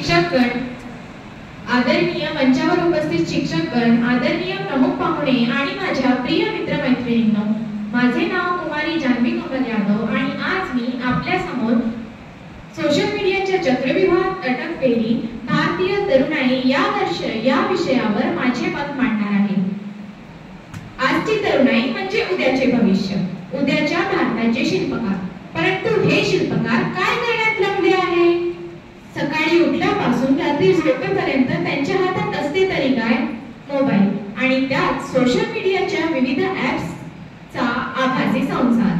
शिक्षकगण, आदरणीय मंचावर उपस्थित शिक्षकगण, आदरणीय प्रमुख पाहुणे आणि माझ्या प्रिय मित्रमैत्रिणींनो, माझे नाव कुमारी जान्हवी कमल यादव आणि आज मी आपल्या समोर सोशल मीडियाच्या चक्रव्यूहात अटकलेली भारतीय तरुणाई या विषयावर माझे मत मांडणार आहे। आजची तरुणाई म्हणजे उद्याचे भविष्य, उद्याच्या भारताचे शिल्पकार। परंतु हे शिल्पकार काय करण्यात लपले आहे? सकाळी उठल्यापासून रात्री झोपेपर्यंत त्यांच्या हातात असते तरी काय? मोबाईल आणि त्यात सोशल मीडियाच्या विविध ॲप्सचा आभासी संसार।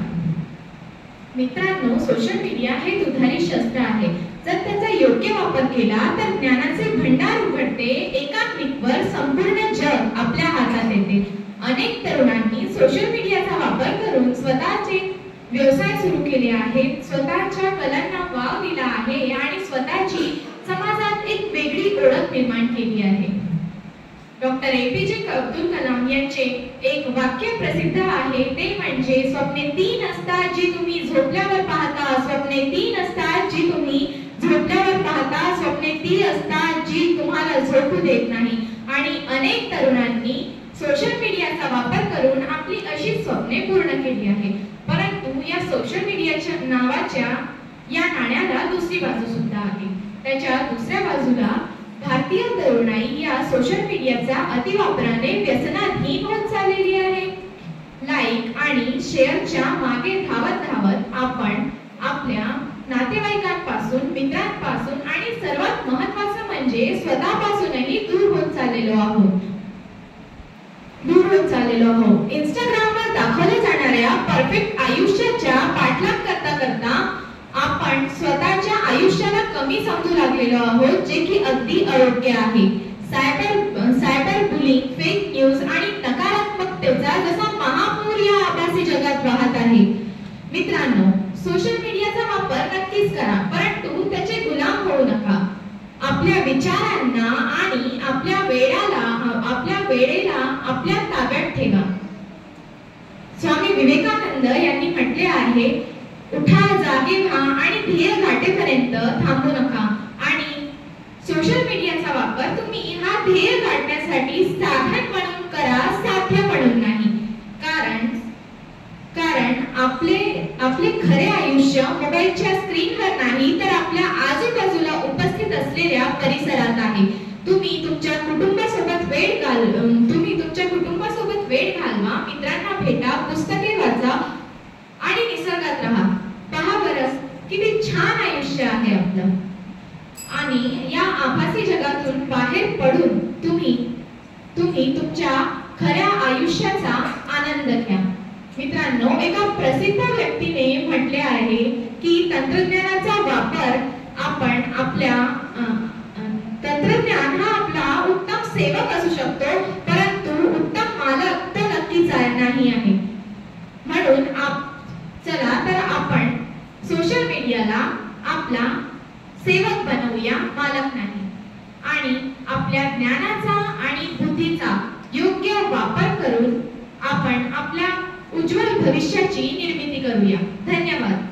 मित्रांनो, सोशल मीडिया हे दुधारी शस्त्र आहे। जर त्याचा योग्य वापर केला तर ज्ञानाचे भंडार उघडते, एका क्लिकवर संपूर्ण जग आपल्या हातात येते। अनेक तरुणांनी सोशल मीडियाचा वापर करून स्वतःचे व्यवसाय सुरू केले आहेत, स्वतःच्या कलांना वाव दिला आहे आणि स्वतःची समाजात एक वेगळी ओळख निर्माण केली आहे। डॉक्टर APJ अब्दुल कलाम यांचे एक वाक्य प्रसिद्ध आहे, ते म्हणजे स्वप्ने ती नसतात जी तुम्ही झोपल्यावर पाहता, स्वप्ने ती नसतात जी तुम्ही झोपल्यावर पाहता, स्वप्ने ती असतात जी तुम्हाला झोपू देत नाही। आणि अनेक तरुणांनी सोशल मीडियाचा वापर करून आपली अशी स्वप्ने पूर्ण केली आहेत। परंतु या सोशल मीडियाच्या नावाच्या या नाण्याला दुसरी बाजू सुद्धा आहे। त्याच्या दुसऱ्या बाजूला भारतीय तरुणाई या सोशल मीडियाचा अतिवापराने व्यसनाधीन होत चाललेली आहे। लाईक आणि शेअरच्या मागे धावत धावत आपण आपल्या नातेवाईकांपासून, मित्रांपासून आणि सर्वात महत्त्वाचं म्हणजे स्वतःपासूनही दूर होत चाललेलो आहोत। इंस्टाग्रामवर दाखवल्या जाणाऱ्या परफेक्ट आयुष्याच्या पाठलाग करता करता आपण स्वतःच्या आयुष्याला कमी समजू लागलेलो आहोत, जे की अगदी अयोग्य आहे। सायबर बुलिंग, फेक न्यूज आणि नकारात्मकतेचा जसा महापूर या आभासी जगात वाहत आहे। मित्रांनो, सोशल मीडियाचा वापर नक्कीच करा, परंतु त्याचे गुलाम होऊ नका। आपल्या विचारांना आणि आपल्या वेळेला आपल्या ताब्यात ठेवा। स्वामी विवेकानंद यांनी म्हटले आहे, उठा, जागे व्हा आणि ध्येय गाठेपर्यंत थांबू नका। आणि सोशल मीडियाचा वापर तुम्ही हा ध्येय गाठण्यासाठी साधन म्हणून करा, साध्य म्हणून नाही। कारण आपले खरे आयुष्य मोबाईलच्या स्क्रीनवर नाही तर आपल्या आजूबाजूला उपस्थित असलेल्या परिसरात आहे। तुम्ही तुमच्या कुटुंबासोबत वेळ घालवा, मित्रांना भेटा, पुस्तके वाचा आणि निसर्गात राहा। पहा बरं किती छान आयुष्य आहे आपलं। आणि या आभासी जगातून बाहेर पडून तुम्ही तुमच्या खऱ्या आयुष्याचा आनंद घ्या। मित्रांनो, एका प्रसिद्ध व्यक्तीने म्हटले आहे की तंत्रज्ञानाचा वापर तंत्रज्ञान हा आपला उत्तम सेवक असू शकतो, परंतु उत्तम मालक तर नक्कीच नाही आहे। म्हणून चला तर आपण सोशल मीडियाला आपला सेवक बनवूया, मालक नाही। आणि आपल्या ज्ञानाचा आणि बुद्धीचा योग्य वापर करून आपण आपल्या उज्ज्वल भविष्याची निर्मिती करूया। धन्यवाद।